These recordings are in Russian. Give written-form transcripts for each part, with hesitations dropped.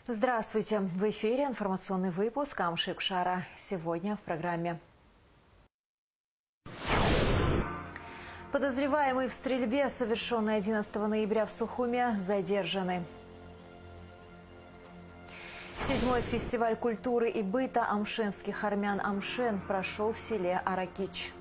Здравствуйте! В эфире информационный выпуск Амшик Шара. Сегодня в программе. Подозреваемый в стрельбе, совершенной 11 ноября в Сухуме, задержаны. 7-й фестиваль культуры и быта амшенских армян «Амшен» прошел в селе Аракич.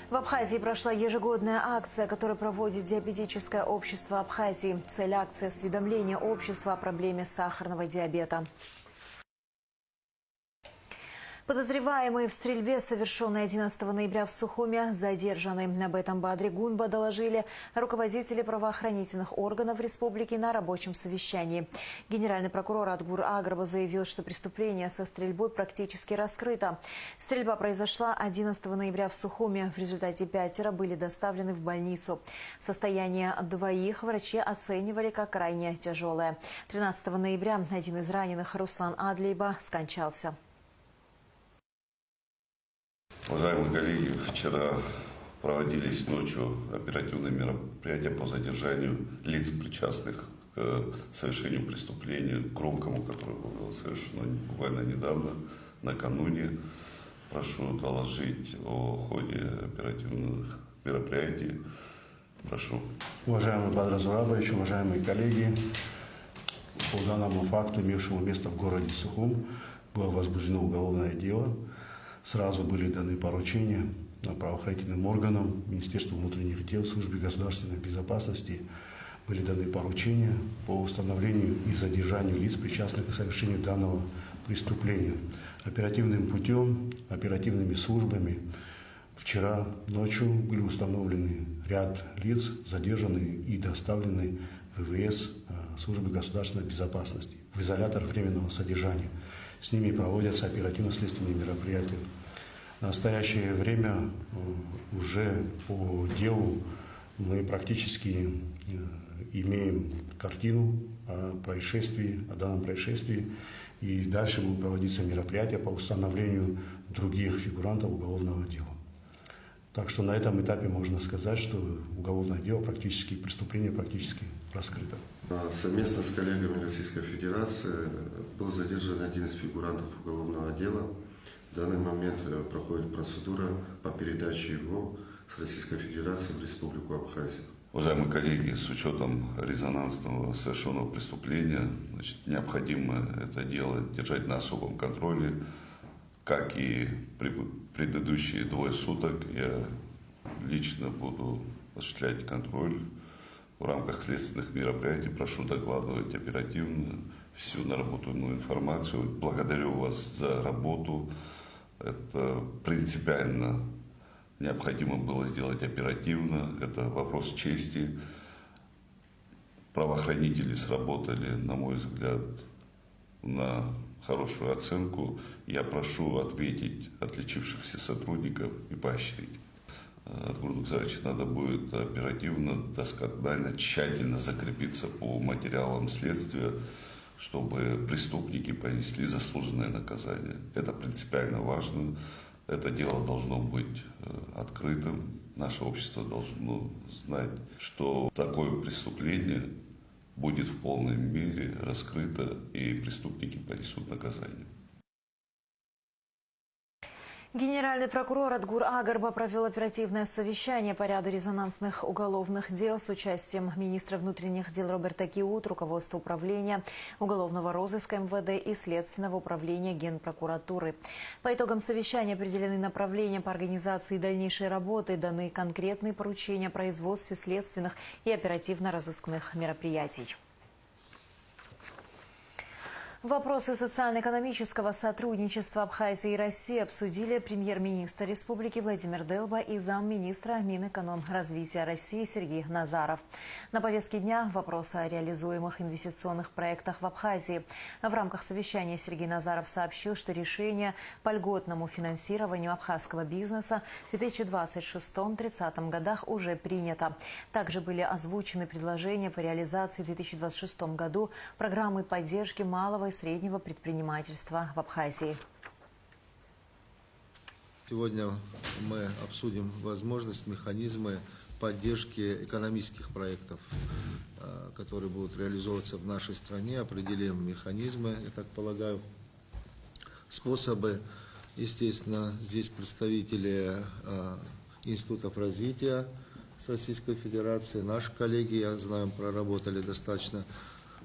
В Абхазии прошла ежегодная акция, которую проводит Диабетическое общество Абхазии. Цель акции – осведомление общества о проблеме сахарного диабета. Подозреваемые в стрельбе, совершенной 11 ноября в Сухуме, задержаны. Об этом Бадри Гунба доложили руководители правоохранительных органов республики на рабочем совещании. Генеральный прокурор Адгур Агарба заявил, что преступление со стрельбой практически раскрыто. Стрельба произошла 11 ноября в Сухуме. В результате 5 были доставлены в больницу. Состояние 2 врачи оценивали как крайне тяжелое. 13 ноября один из раненых, Руслан Адлейба, скончался. Уважаемые коллеги, вчера проводились ночью оперативные мероприятия по задержанию лиц, причастных к совершению преступления, громкому, которое было совершено буквально недавно, накануне. Прошу доложить о ходе оперативных мероприятий. Прошу. Уважаемый Бадр Зурабович, уважаемые коллеги, по данному факту, имевшему место в городе Сухум, было возбуждено уголовное дело. Сразу были даны поручения правоохранительным органам, Министерству внутренних дел, Службе государственной безопасности. Были даны поручения по установлению и задержанию лиц, причастных к совершению данного преступления. Оперативным путем, оперативными службами вчера ночью были установлены ряд лиц, задержанные и доставлены в ВВС Службы государственной безопасности в изолятор временного содержания. С ними проводятся оперативно-следственные мероприятия. В настоящее время уже по делу мы практически имеем картину о происшествии, о данном происшествии. И дальше будут проводиться мероприятия по установлению других фигурантов уголовного дела. Так что на этом этапе можно сказать, что уголовное дело преступление практически раскрыто. Совместно с коллегами Российской Федерации был задержан один из фигурантов уголовного дела. В данный момент проходит процедура по передаче его с Российской Федерации в Республику Абхазия. Уважаемые коллеги, с учетом резонансного совершенного преступления, необходимо это дело держать на особом контроле. Как и предыдущие 2 суток, я лично буду осуществлять контроль в рамках следственных мероприятий. Прошу докладывать оперативно всю наработанную информацию. Благодарю вас за работу. Это принципиально необходимо было сделать оперативно. Это вопрос чести. Правоохранители сработали, на мой взгляд, на хорошую оценку. Я прошу отметить отличившихся сотрудников и поощрить. Гурнукзарович, надо будет оперативно, досконально, тщательно закрепиться по материалам следствия, чтобы преступники понесли заслуженное наказание. Это принципиально важно. Это дело должно быть открытым. Наше общество должно знать, что такое преступление будет в полной мере раскрыто, и преступники понесут наказание. Генеральный прокурор Адгур Агарба провел оперативное совещание по ряду резонансных уголовных дел с участием министра внутренних дел Роберта Киут, руководства управления уголовного розыска МВД и Следственного управления Генпрокуратуры. По итогам совещания определены направления по организации дальнейшей работы, даны конкретные поручения о производстве следственных и оперативно-розыскных мероприятий. Вопросы социально-экономического сотрудничества Абхазии и России обсудили премьер-министр республики Владимир Делба и замминистра Минэкономразвития России Сергей Назаров. На повестке дня вопросы о реализуемых инвестиционных проектах в Абхазии. В рамках совещания Сергей Назаров сообщил, что решение по льготному финансированию абхазского бизнеса в 2026-2030 годах уже принято. Также были озвучены предложения по реализации в 2026 году программы поддержки малого и среднего предпринимательства в Абхазии. Сегодня мы обсудим возможность, механизмы поддержки экономических проектов которые будут реализовываться в нашей стране, определим механизмы, я так полагаю, способы. Естественно, здесь представители институтов развития с Российской Федерации, наши коллеги, я знаю, проработали достаточно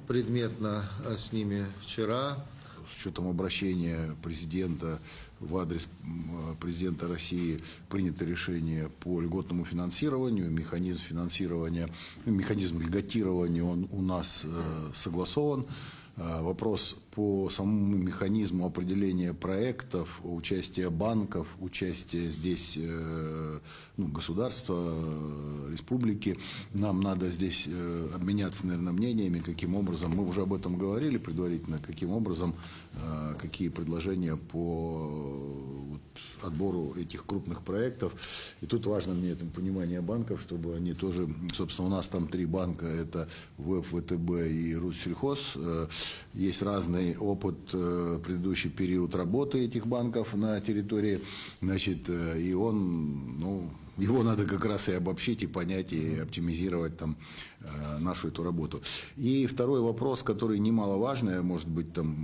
предметно с ними вчера. С учетом обращения президента в адрес президента России принято решение по льготному финансированию. Механизм финансирования, механизм льготирования он у нас согласован. Вопрос по самому механизму определения проектов, участия банков, участия здесь государства, республики. Нам надо здесь обменяться, наверное, мнениями, каким образом, мы уже об этом говорили предварительно, каким образом, какие предложения по отбору этих крупных проектов. И тут важно мне это понимание банков, чтобы они тоже, собственно, у нас там 3 банка, это ВЭФ, ВТБ и Руссельхоз. Есть разный опыт, предыдущий период работы этих банков на территории, значит, и он, его надо как раз и обобщить, и понять, и оптимизировать там нашу эту работу. И второй вопрос, который немаловажный, может быть, там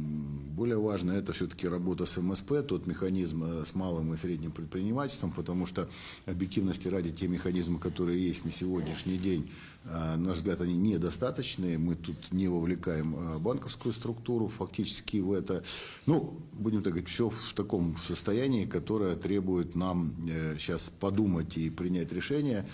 более важный, это все-таки работа с МСП, тот механизм с малым и средним предпринимательством, потому что объективности ради те механизмы, которые есть на сегодняшний день, на наш взгляд, они недостаточные. Мы тут не вовлекаем банковскую структуру фактически в это. Будем так говорить, все в таком состоянии, которое требует нам сейчас подумать и принять решение,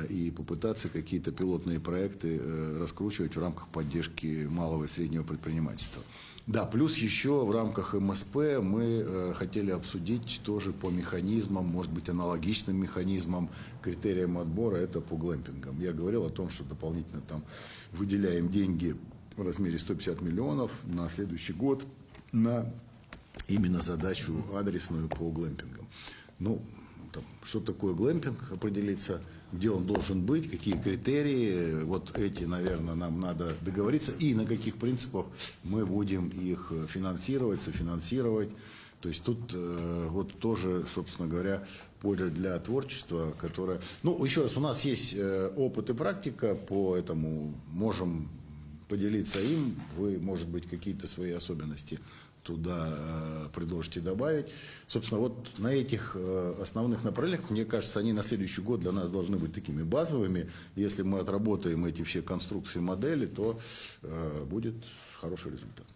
и попытаться какие-то пилотные проекты раскручивать в рамках поддержки малого и среднего предпринимательства. Да, плюс еще в рамках МСП мы хотели обсудить тоже по механизмам, может быть, аналогичным механизмам, критериям отбора, это по глэмпингам. Я говорил о том, что дополнительно там выделяем деньги в размере 150 миллионов на следующий год на именно задачу адресную по глэмпингам. Что такое глэмпинг, определиться, где он должен быть, какие критерии, вот эти, наверное, нам надо договориться, и на каких принципах мы будем их финансировать, софинансировать. То есть тут вот тоже, собственно говоря, поле для творчества, которое... еще раз, у нас есть опыт и практика по этому, можем поделиться им, вы, может быть, какие-то свои особенности туда предложите добавить. Собственно, вот на этих основных направлениях, мне кажется, они на следующий год для нас должны быть такими базовыми. Если мы отработаем эти все конструкции, модели, то будет хороший результат.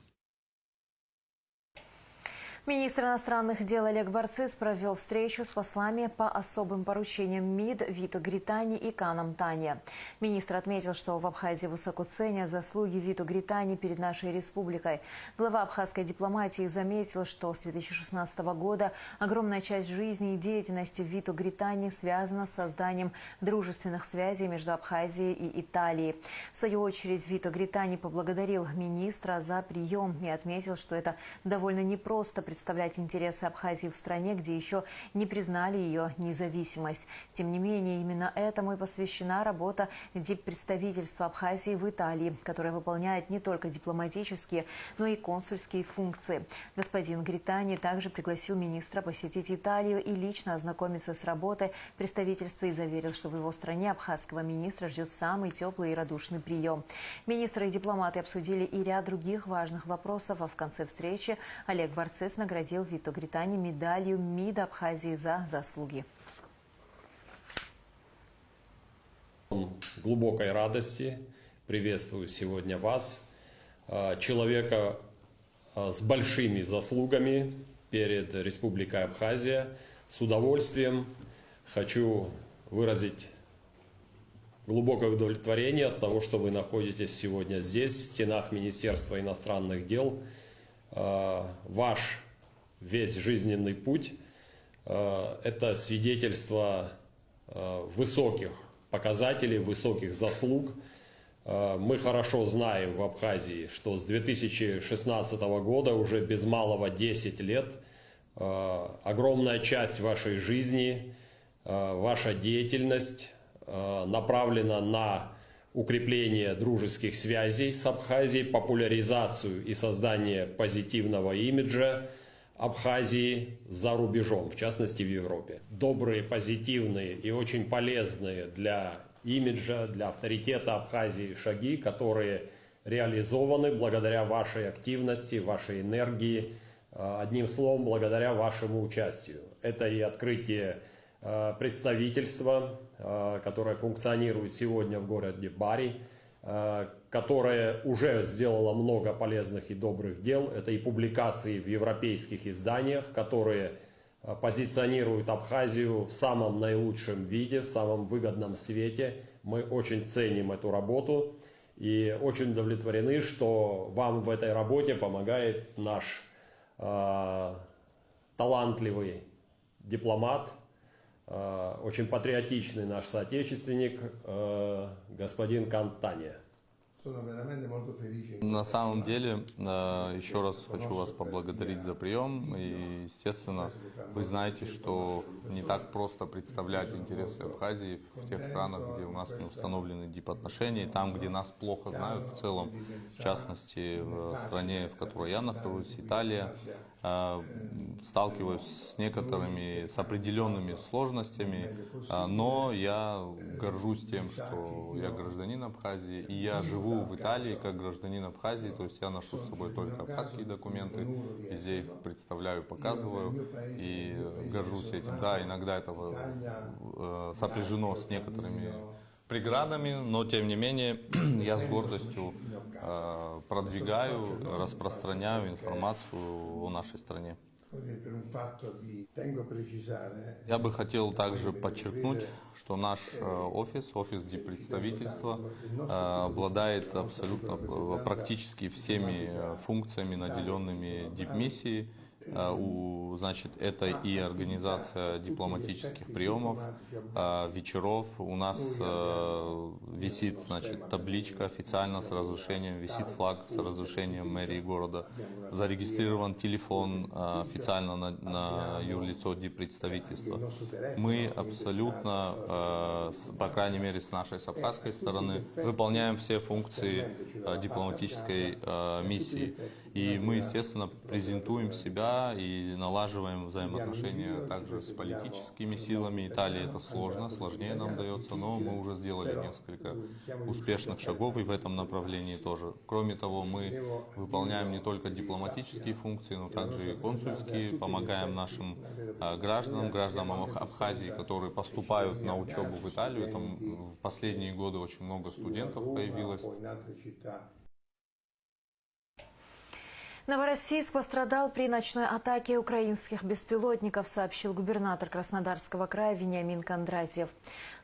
Министр иностранных дел Олег Барцыц провел встречу с послами по особым поручениям МИД Вито Гритани и Каном Тания. Министр отметил, что в Абхазии высоко ценят заслуги Вито Гритани перед нашей республикой. Глава абхазской дипломатии заметил, что с 2016 года огромная часть жизни и деятельности Вито Гритани связана с созданием дружественных связей между Абхазией и Италией. В свою очередь Вито Гритани поблагодарил министра за прием и отметил, что это довольно непросто представлять интересы Абхазии в стране, где еще не признали ее независимость. Тем не менее, именно этому и посвящена работа диппредставительства Абхазии в Италии, которое выполняет не только дипломатические, но и консульские функции. Господин Гритани также пригласил министра посетить Италию и лично ознакомиться с работой представительства и заверил, что в его стране абхазского министра ждет самый теплый и радушный прием. Министры и дипломаты обсудили и ряд других важных вопросов, а в конце встречи Олег Барцыц наградил Вито Гритани медалью МИД Абхазии за заслуги. Глубокой радости приветствую сегодня вас, человека с большими заслугами перед Республикой Абхазия. С удовольствием хочу выразить глубокое удовлетворение от того, что вы находитесь сегодня здесь, в стенах Министерства иностранных дел. Ваш весь жизненный путь – это свидетельство высоких показателей, высоких заслуг. Мы хорошо знаем в Абхазии, что с 2016 года, уже без малого 10 лет, огромная часть вашей жизни, ваша деятельность направлена на укрепление дружеских связей с Абхазией, популяризацию и создание позитивного имиджа Абхазии за рубежом, в частности в Европе. Добрые, позитивные и очень полезные для имиджа, для авторитета Абхазии шаги, которые реализованы благодаря вашей активности, вашей энергии, одним словом, благодаря вашему участию. Это и открытие представительства, которое функционирует сегодня в городе Бари, которое уже сделало много полезных и добрых дел. Это и публикации в европейских изданиях, которые позиционируют Абхазию в самом наилучшем виде, в самом выгодном свете. Мы очень ценим эту работу и очень удовлетворены, что вам в этой работе помогает наш талантливый дипломат, очень патриотичный наш соотечественник, господин Кантания. На самом деле, еще раз хочу вас поблагодарить за прием. И, естественно, вы знаете, что не так просто представлять интересы Абхазии в тех странах, где у нас не установлены дипотношения, там, где нас плохо знают в целом, в частности, в стране, в которой я нахожусь, Италия. Сталкиваюсь с определенными сложностями, но я горжусь тем, что я гражданин Абхазии, и я живу в Италии как гражданин Абхазии, то есть я ношу с собой только абхазские документы, везде их представляю, показываю, и горжусь этим. Да, иногда это сопряжено с некоторыми преградами, но тем не менее я с гордостью продвигаю, распространяю информацию о нашей стране. Я бы хотел также подчеркнуть, что наш офис диппредставительства, обладает абсолютно практически всеми функциями, наделенными дипмиссией. Значит, это и организация дипломатических приемов, вечеров. У нас висит, значит, табличка официально с разрешением, висит флаг с разрешением мэрии города, зарегистрирован телефон официально на юрлицо диппредставительства. Мы абсолютно, по крайней мере с нашей абхазской стороны, выполняем все функции дипломатической миссии. И мы, естественно, презентуем себя и налаживаем взаимоотношения также с политическими силами. Италии это сложнее нам дается, но мы уже сделали несколько успешных шагов и в этом направлении тоже. Кроме того, мы выполняем не только дипломатические функции, но также и консульские, помогаем нашим гражданам Абхазии, которые поступают на учебу в Италию. Там в последние годы очень много студентов появилось. Новороссийск пострадал при ночной атаке украинских беспилотников, сообщил губернатор Краснодарского края Вениамин Кондратьев.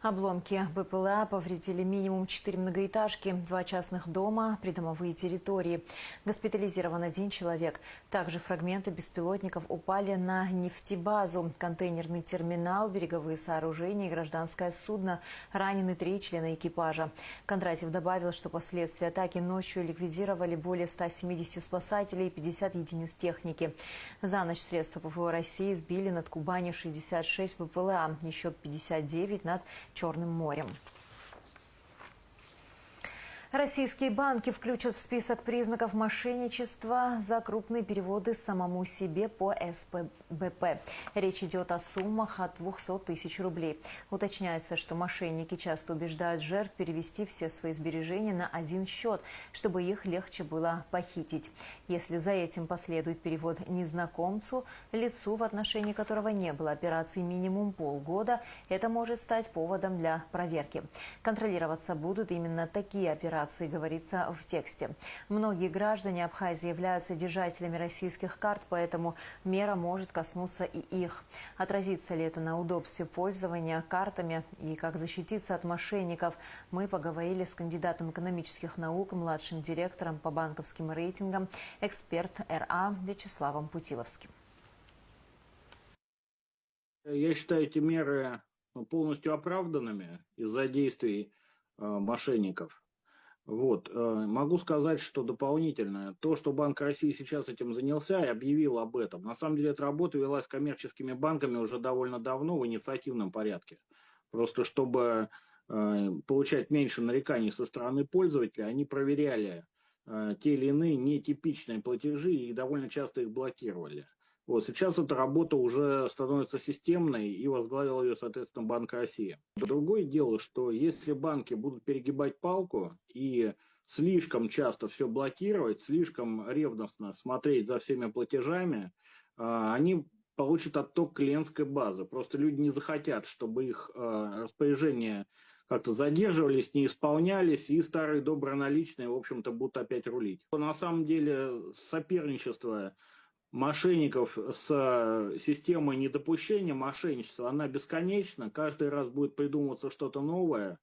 Обломки БПЛА повредили минимум 4 многоэтажки, 2 частных дома, придомовые территории. Госпитализирован 1 человек. Также фрагменты беспилотников упали на нефтебазу, контейнерный терминал, береговые сооружения и гражданское судно. Ранены 3 члена экипажа. Кондратьев добавил, что последствия атаки ночью ликвидировали более 170 спасателей, 50 единиц техники. За ночь средства ПВО России сбили над Кубанью 66 БПЛА, еще 59 над Черным морем. Российские банки включат в список признаков мошенничества за крупные переводы самому себе по СПБП. Речь идет о суммах от 200 тысяч рублей. Уточняется, что мошенники часто убеждают жертв перевести все свои сбережения на один счет, чтобы их легче было похитить. Если за этим последует перевод незнакомцу, лицу, в отношении которого не было операций минимум полгода, это может стать поводом для проверки. Контролироваться будут именно такие операции, говорится в тексте. Многие граждане Абхазии являются держателями российских карт, поэтому мера может коснуться и их. Отразится ли это на удобстве пользования картами и как защититься от мошенников, мы поговорили с кандидатом экономических наук, младшим директором по банковским рейтингам, эксперт РА Вячеславом Путиловским. Я считаю эти меры полностью оправданными из-за действий мошенников. Могу сказать, что дополнительно то, что Банк России сейчас этим занялся и объявил об этом, на самом деле эта работа велась коммерческими банками уже довольно давно в инициативном порядке. Просто чтобы получать меньше нареканий со стороны пользователя, они проверяли те или иные нетипичные платежи и довольно часто их блокировали. Вот сейчас эта работа уже становится системной, и возглавил ее, соответственно, Банк России. Другое дело, что если банки будут перегибать палку и слишком часто все блокировать, слишком ревностно смотреть за всеми платежами, они получат отток клиентской базы. Просто люди не захотят, чтобы их распоряжения как-то задерживались, не исполнялись, и старые добрые наличные, в общем-то, будут опять рулить. На самом деле соперничество мошенников с системой недопущения мошенничества, она бесконечна. Каждый раз будет придумываться что-то новое.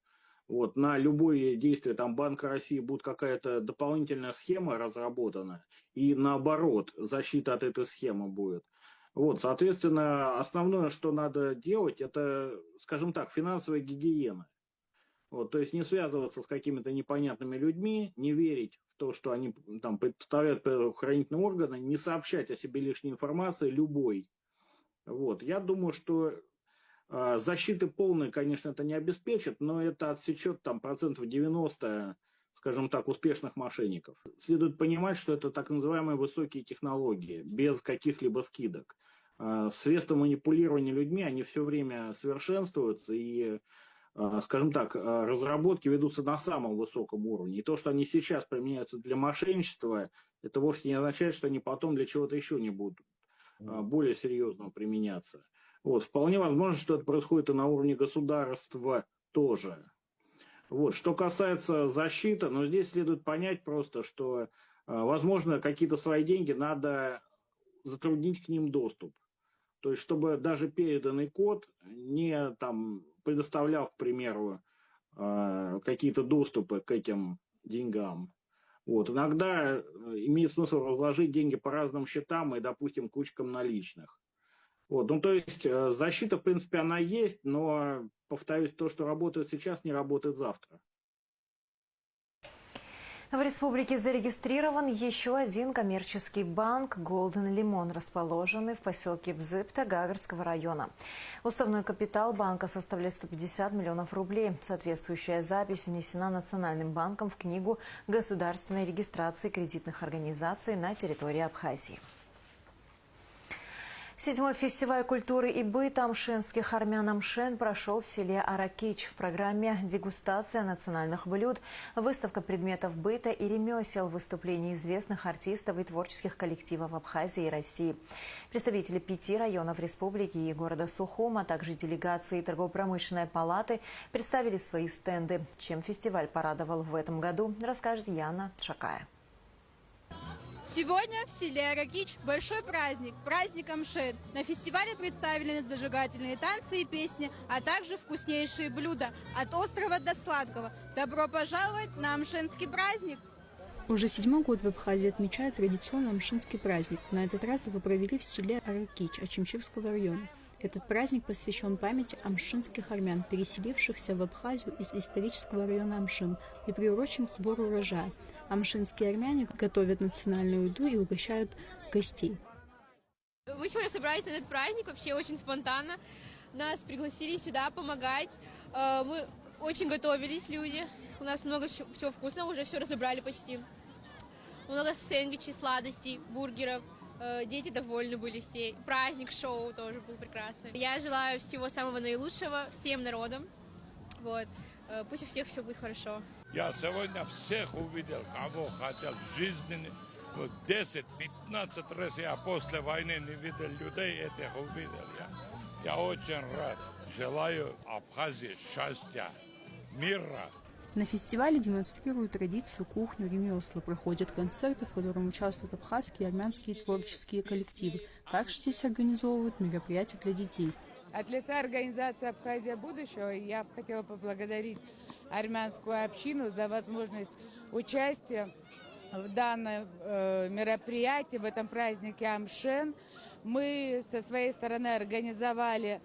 Вот, на любое действие там, Банка России будет какая-то дополнительная схема разработана. И наоборот, защита от этой схемы будет. Вот, соответственно, основное, что надо делать, это, скажем так, финансовая гигиена. Вот, то есть не связываться с какими-то непонятными людьми, не верить в то, что они там представляют правоохранительные органы, не сообщать о себе лишней информации любой. Вот, я думаю, что защиты полной, конечно, это не обеспечит, но это отсечет там 90%, скажем так, успешных мошенников. Следует понимать, что это так называемые высокие технологии, без каких-либо скидок. Средства манипулирования людьми, они все время совершенствуются, и, скажем так, разработки ведутся на самом высоком уровне. И то, что они сейчас применяются для мошенничества, это вовсе не означает, что они потом для чего-то еще не будут более серьезно применяться. Вот, вполне возможно, что это происходит и на уровне государства тоже. Вот, что касается защиты, но здесь следует понять просто, что, возможно, какие-то свои деньги надо затруднить к ним доступ. То есть, чтобы даже переданный код не там, предоставлял, к примеру, какие-то доступы к этим деньгам. Вот, иногда имеет смысл разложить деньги по разным счетам и, допустим, кучкам наличных. Вот, ну, то есть защита, в принципе, она есть, но, повторюсь, то, что работает сейчас, не работает завтра. В республике зарегистрирован еще один коммерческий банк Golden Limon, расположенный в поселке Бзыпта Гагарского района. Уставной капитал банка составляет 150 миллионов рублей. Соответствующая запись внесена Национальным банком в книгу государственной регистрации кредитных организаций на территории Абхазии. 7-й фестиваль культуры и быта амшинских армян «Амшен» прошел в селе Аракич. В программе дегустация национальных блюд, выставка предметов быта и ремесел, выступления известных артистов и творческих коллективов Абхазии и России. Представители 5 районов республики и города Сухум, а также делегации торгово-промышленной палаты представили свои стенды. Чем фестиваль порадовал в этом году, расскажет Яна Шакая. Сегодня в селе Аракич большой праздник, праздник Амшен. На фестивале представлены зажигательные танцы и песни, а также вкуснейшие блюда от острого до сладкого. Добро пожаловать на амшенский праздник! Уже 7-й год в Абхазии отмечают традиционный амшинский праздник. На этот раз его провели в селе Аракич Ачимчирского района. Этот праздник посвящен памяти амшинских армян, переселившихся в Абхазию из исторического района Амшин, и приурочен к сбору урожая. Амшинские армяне готовят национальную еду и угощают гостей. Мы сегодня собрались на этот праздник вообще очень спонтанно. Нас пригласили сюда помогать. Мы очень готовились, люди. У нас много всего вкусного, уже все разобрали почти. Много сэндвичей, сладостей, бургеров. Дети довольны были все. Праздник, шоу тоже был прекрасный. Я желаю всего самого наилучшего всем народам. Вот. Пусть у всех все будет хорошо. Я сегодня всех увидел, кого хотел в жизни. 10-15 раз я после войны не видел людей, этих увидел я. Я очень рад. Желаю Абхазии счастья, мира. На фестивале демонстрируют традицию, кухню, ремесла, проходят концерты, в которых участвуют абхазские и армянские творческие коллективы. Также здесь организовывают мероприятия для детей. От лица организации «Абхазия будущего» я бы хотела поблагодарить армянскую общину за возможность участия в данном мероприятии, в этом празднике Амшен. Мы со своей стороны организовали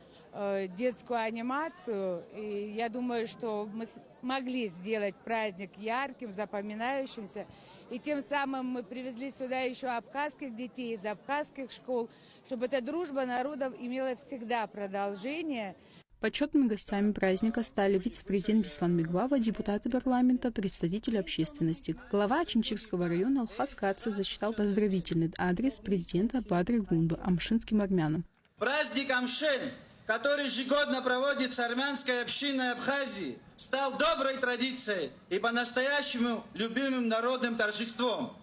детскую анимацию, и я думаю, что мы смогли сделать праздник ярким, запоминающимся, и тем самым мы привезли сюда еще абхазских детей из абхазских школ, чтобы эта дружба народов имела всегда продолжение. Почетными гостями праздника стали вице-президент Беслан Мигвава, депутаты парламента, представители общественности. Глава Ачимчирского района Алхаз Каца зачитал поздравительный адрес президента Бадры Гунбы амшинским армянам. Праздник Амшен, который ежегодно проводится армянской общиной Абхазии, стал доброй традицией и по-настоящему любимым народным торжеством.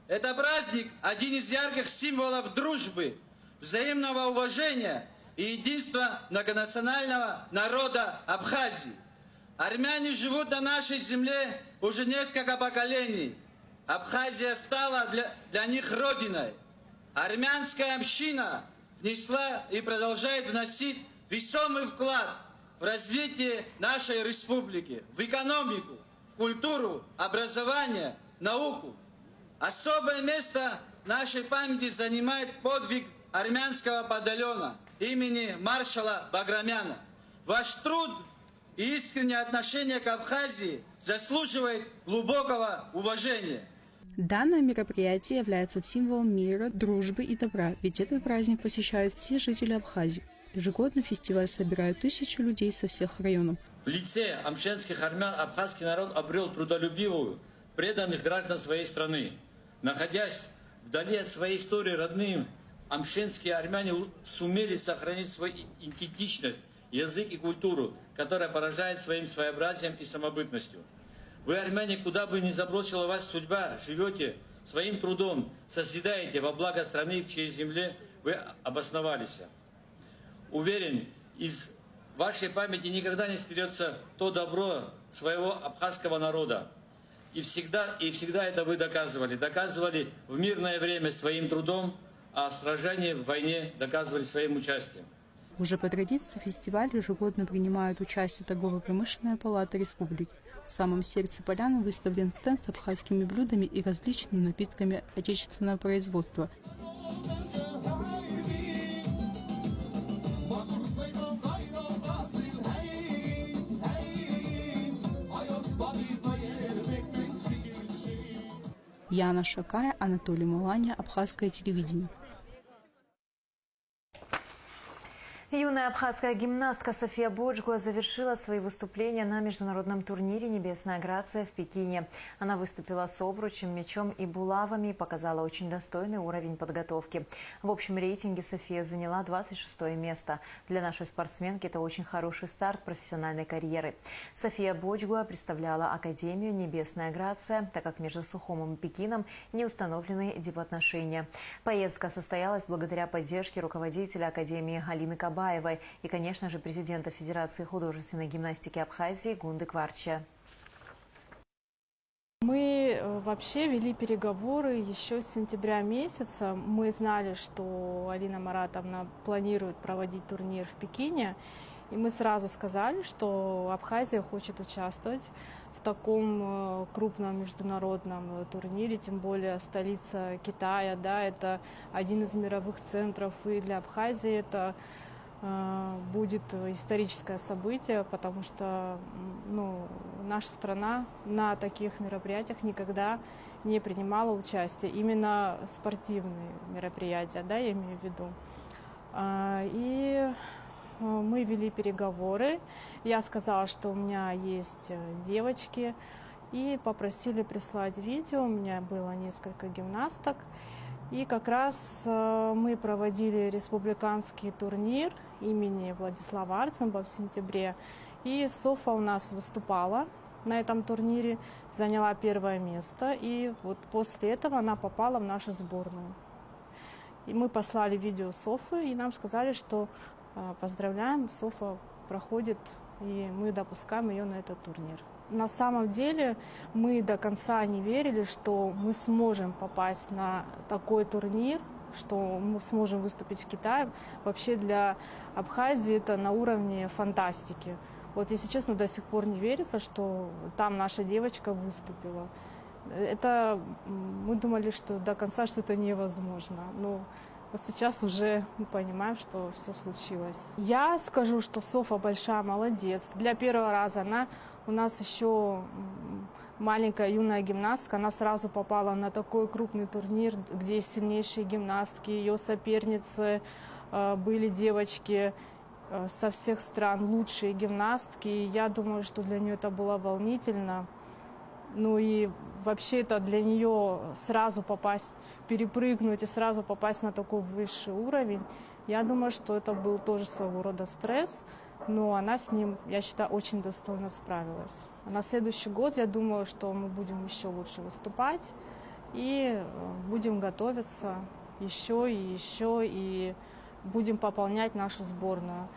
Это праздник – один из ярких символов дружбы, взаимного уважения и единства многонационального народа Абхазии. Армяне живут на нашей земле уже несколько поколений. Абхазия стала для них родиной. Армянская община внесла и продолжает вносить весомый вклад в развитие нашей республики, в экономику, в культуру, образование, науку. Особое место в нашей памяти занимает подвиг армянского батальона имени маршала Баграмяна. Ваш труд и искреннее отношение к Абхазии заслуживает глубокого уважения. Данное мероприятие является символом мира, дружбы и добра, ведь этот праздник посещают все жители Абхазии. Ежегодно фестиваль собирает тысячи людей со всех районов. В лице амшенских армян абхазский народ обрел трудолюбивую, преданных граждан своей страны. Находясь вдали от своей истории родным, амшенские армяне сумели сохранить свою идентичность, язык и культуру, которая поражает своим своеобразием и самобытностью. Вы, армяне, куда бы ни забросила вас судьба, живете своим трудом, созидаете во благо страны, в чьей земле вы обосновались. Уверен, из вашей памяти никогда не стерется то добро своего абхазского народа. И всегда это вы доказывали в мирное время своим трудом, а в сражении, в войне доказывали своим участием. Уже по традиции фестиваль ежегодно принимают участие торгово-промышленная палата республики. В самом сердце поляны выставлен стенд с абхазскими блюдами и различными напитками отечественного производства. Яна Шакая, Анатолий Маланя, Абхазское телевидение. Юная абхазская гимнастка София Боджгуа завершила свои выступления на международном турнире «Небесная Грация» в Пекине. Она выступила с обручем, мечом и булавами и показала очень достойный уровень подготовки. В общем рейтинге София заняла 26-е место. Для нашей спортсменки это очень хороший старт профессиональной карьеры. София Боджгуа представляла Академию «Небесная Грация», так как между Сухумом и Пекином не установлены дипотношения. Поездка состоялась благодаря поддержке руководителя Академии Галины Кабаевой и, конечно же, президента Федерации художественной гимнастики Абхазии Гунды Кварча. Мы вообще вели переговоры еще с сентября месяца. Мы знали, что Алина Маратовна планирует проводить турнир в Пекине. И мы сразу сказали, что Абхазия хочет участвовать в таком крупном международном турнире, тем более столица Китая, да, это один из мировых центров, и для Абхазии это будет историческое событие, потому что наша страна на таких мероприятиях никогда не принимала участие, именно спортивные мероприятия, да, я имею в виду. И мы вели переговоры, я сказала, что у меня есть девочки, и попросили прислать видео, у меня было несколько гимнасток. И как раз мы проводили республиканский турнир имени Владислава Арцемба в сентябре. И Софа у нас выступала на этом турнире, заняла первое место. И вот после этого она попала в нашу сборную. И мы послали видео Софы, и нам сказали, что поздравляем, Софа проходит, и мы допускаем ее на этот турнир. На самом деле мы до конца не верили, что мы сможем попасть на такой турнир, что мы сможем выступить в Китае. Вообще для Абхазии это на уровне фантастики. Вот, если честно, до сих пор не верится, что там наша девочка выступила. Это мы думали, что до конца что-то невозможно. Но вот сейчас уже мы понимаем, что все случилось. Я скажу, что Софа большая молодец. Для первого раза она у нас еще маленькая юная гимнастка, она сразу попала на такой крупный турнир, где сильнейшие гимнастки, ее соперницы были девочки со всех стран лучшие гимнастки. И я думаю, что для нее это было волнительно. Ну и вообще это для нее сразу попасть, перепрыгнуть и сразу попасть на такой высший уровень. Я думаю, что это был тоже своего рода стресс, но она с ним, я считаю, очень достойно справилась. А на следующий год, я думаю, что мы будем еще лучше выступать и будем готовиться еще и будем пополнять нашу сборную.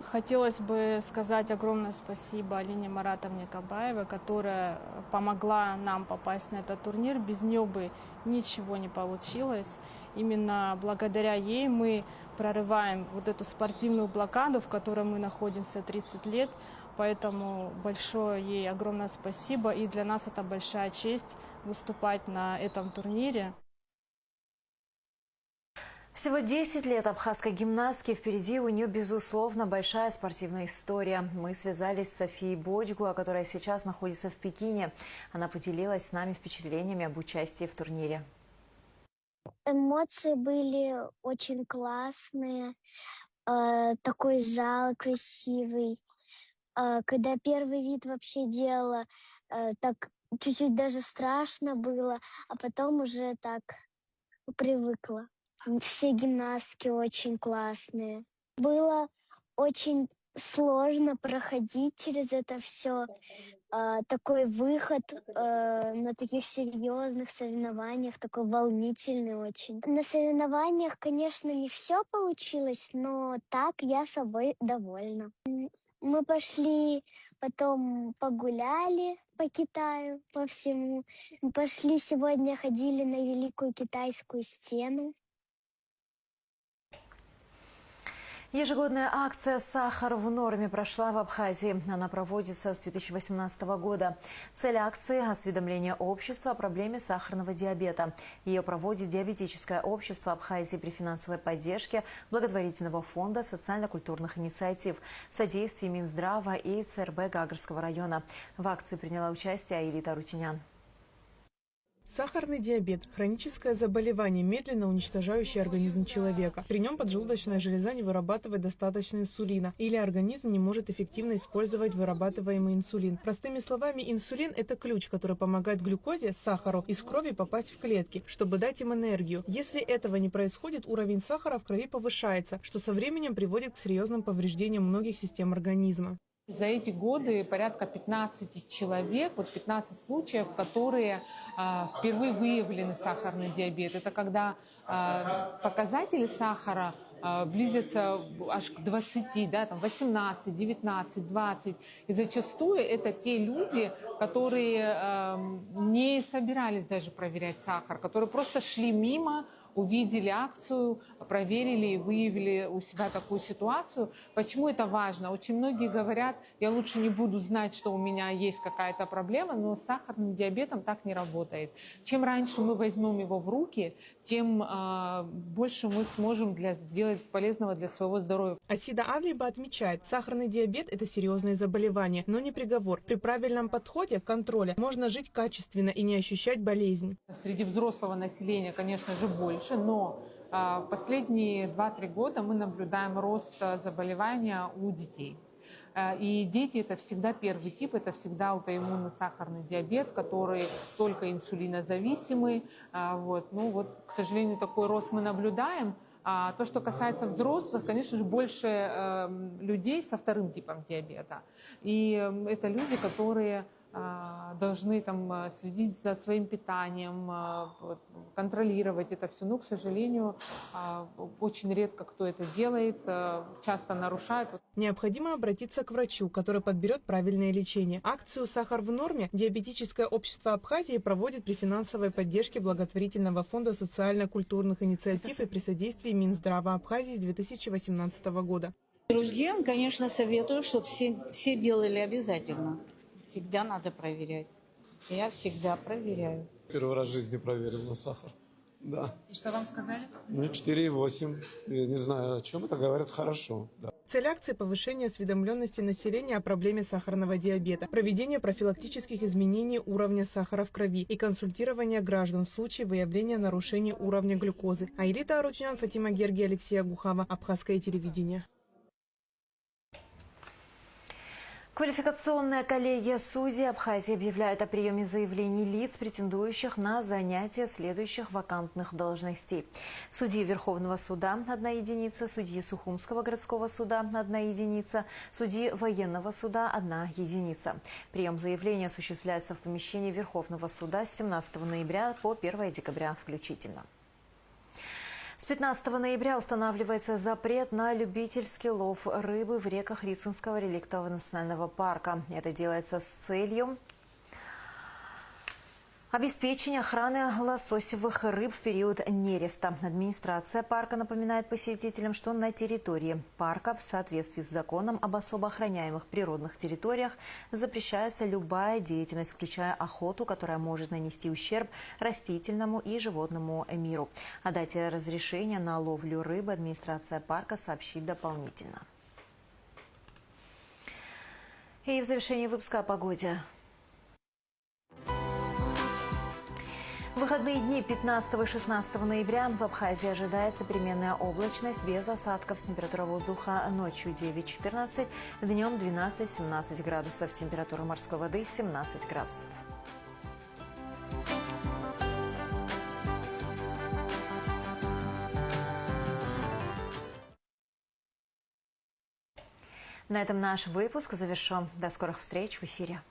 Хотелось бы сказать огромное спасибо Алине Маратовне Кабаевой, которая помогла нам попасть на этот турнир. Без нее бы ничего не получилось. Именно благодаря ей мы прорываем вот эту спортивную блокаду, в которой мы находимся 30 лет. Поэтому большое ей огромное спасибо. И для нас это большая честь выступать на этом турнире. Всего 10 лет абхазской гимнастки. Впереди у нее, безусловно, большая спортивная история. Мы связались с Софией Бодьгу, которая сейчас находится в Пекине. Она поделилась с нами впечатлениями об участии в турнире. Эмоции были очень классные. Такой зал красивый. Когда первый вид вообще делала, так чуть-чуть даже страшно было, а потом уже так привыкла. Все гимнастки очень классные. Было очень сложно проходить через это все. Такой выход на таких серьезных соревнованиях, такой волнительный очень. На соревнованиях, конечно, не все получилось, но так я собой довольна. Мы пошли, потом погуляли по Китаю, по всему. Пошли сегодня, ходили на Великую Китайскую стену. Ежегодная акция «Сахар в норме» прошла в Абхазии. Она проводится с 2018 года. Цель акции – осведомление общества о проблеме сахарного диабета. Ее проводит Диабетическое общество Абхазии при финансовой поддержке благотворительного фонда социально-культурных инициатив в содействии Минздрава и ЦРБ Гагарского района. В акции приняла участие Аилита Арутюнян. Сахарный диабет – хроническое заболевание, медленно уничтожающее организм человека. При нем поджелудочная железа не вырабатывает достаточно инсулина, или организм не может эффективно использовать вырабатываемый инсулин. Простыми словами, инсулин – это ключ, который помогает глюкозе, сахару, из крови попасть в клетки, чтобы дать им энергию. Если этого не происходит, уровень сахара в крови повышается, что со временем приводит к серьезным повреждениям многих систем организма. За эти годы порядка 15 человек, 15 случаев, которые впервые выявлены сахарный диабет. Это когда показатели сахара близятся аж к 20, 18, 19, 20. И зачастую это те люди, которые не собирались даже проверять сахар, которые просто шли мимо, увидели акцию, проверили и выявили у себя такую ситуацию. Почему это важно? Очень многие говорят, я лучше не буду знать, что у меня есть какая-то проблема, но с сахарным диабетом так не работает. Чем раньше мы возьмем его в руки, тем больше мы сможем сделать полезного для своего здоровья. Асида Адлиба отмечает, сахарный диабет – это серьезное заболевание, но не приговор. При правильном подходе, контроле, можно жить качественно и не ощущать болезнь. Среди взрослого населения, конечно же, больше, но последние 2-3 года мы наблюдаем рост заболевания у детей. И дети – это всегда первый тип, это всегда аутоиммунный сахарный диабет, который только инсулинозависимый. К сожалению, такой рост мы наблюдаем. То, что касается взрослых, конечно же, больше людей со вторым типом диабета. И это люди, которые должны следить за своим питанием, контролировать это все. Но, к сожалению, очень редко кто это делает, часто нарушает. Необходимо обратиться к врачу, который подберет правильное лечение. Акцию «Сахар в норме» Диабетическое общество Абхазии проводит при финансовой поддержке благотворительного фонда социально-культурных инициатив и при содействии Минздрава Абхазии с 2018 года. Другим, конечно, советую, чтобы все делали обязательно. Всегда надо проверять. Я всегда проверяю. Первый раз в жизни проверил на сахар. Да. И что вам сказали? 4,8. Я не знаю, о чем это, говорят, хорошо. Да. Цель акции – повышение осведомленности населения о проблеме сахарного диабета, проведение профилактических изменений уровня сахара в крови и консультирование граждан в случае выявления нарушений уровня глюкозы. Аилита Арутюнян, Фатима Герги, Алексей Агухава. Абхазское телевидение. Квалификационная коллегия судей Абхазии объявляет о приеме заявлений лиц, претендующих на занятие следующих вакантных должностей. Судьи Верховного суда – 1 единица, судьи Сухумского городского суда – 1 единица, судьи Военного суда – 1 единица. Прием заявлений осуществляется в помещении Верховного суда с 17 ноября по 1 декабря включительно. С 15 ноября устанавливается запрет на любительский лов рыбы в реках Рицинского реликтового национального парка. Это делается с целью обеспечения охраны лососевых рыб в период нереста. Администрация парка напоминает посетителям, что на территории парка в соответствии с законом об особо охраняемых природных территориях запрещается любая деятельность, включая охоту, которая может нанести ущерб растительному и животному миру. О дате разрешения на ловлю рыбы администрация парка сообщит дополнительно. И в завершении выпуска о погоде. В выходные дни 15 и 16 ноября в Абхазии ожидается переменная облачность без осадков. Температура воздуха ночью 9-14, днем 12-17 градусов. Температура морской воды 17 градусов. На этом наш выпуск завершен. До скорых встреч в эфире.